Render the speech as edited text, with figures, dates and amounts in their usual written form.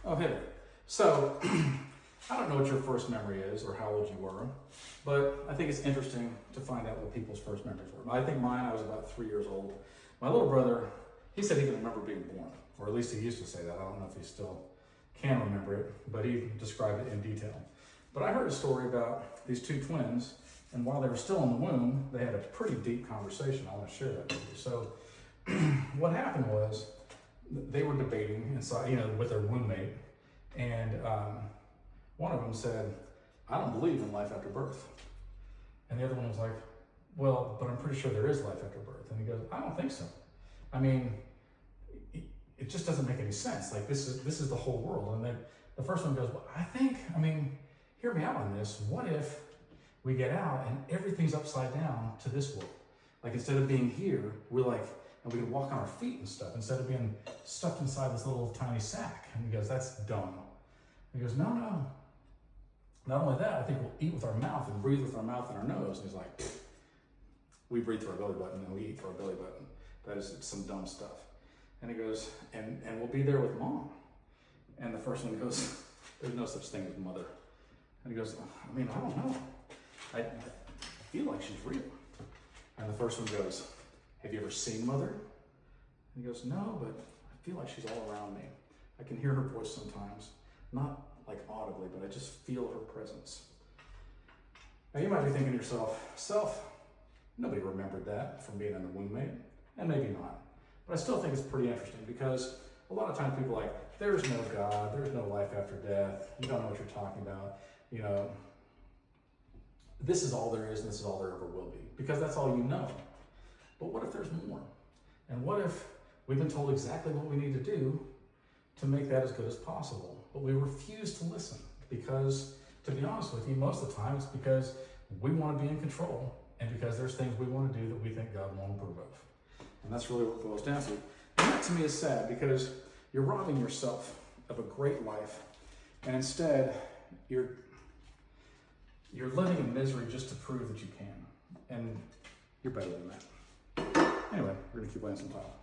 Oh, hey there. So, I don't know what your first memory is or how old you were, but I think it's interesting to find out what people's first memories were. I think mine, I was about 3 years old. My little brother, he said he can remember being born, or at least he used to say that. I don't know if he still can remember it, but he described it in detail. But I heard a story about these two twins, and while they were still in the womb, they had a pretty deep conversation. I want to share that with you. So, what happened was, they were debating inside, with their roommate, and one of them said, "I don't believe in life after birth." And the other one was like, "Well, but I'm pretty sure there is life after birth." And he goes, "I don't think so. I mean, it just doesn't make any sense. Like this is the whole world." And then the first one goes, "Well, hear me out on this. What if we get out and everything's upside down to this world? Like instead of being here, and we can walk on our feet and stuff instead of being stuffed inside this little tiny sack." And he goes, "That's dumb." And he goes, No. Not only that, I think we'll eat with our mouth and breathe with our mouth and our nose." And he's like, "We breathe through our belly button and we eat through our belly button. That is some dumb stuff." And he goes, and we'll be there with mom." And the first one goes, "There's no such thing as mother." And he goes, I don't know. I feel like she's real." And the first one goes, "Have you ever seen mother?" And he goes, "No, but I feel like she's all around me. I can hear her voice sometimes. Not like audibly, but I just feel her presence." Now you might be thinking to yourself, nobody remembered that from being in the womb, mate. And maybe not. But I still think it's pretty interesting because a lot of times people are like, "There's no God, there's no life after death, you don't know what you're talking about. This is all there is and this is all there ever will be," because that's all you know. But what if there's more? And what if we've been told exactly what we need to do to make that as good as possible, but we refuse to listen? Because, to be honest with you, most of the time it's because we want to be in control and because there's things we want to do that we think God won't approve of. And that's really what it boils down to. And that to me is sad because you're robbing yourself of a great life, and instead you're living in misery just to prove that you can. And you're better than that. Anyway, we're going to keep playing some tile.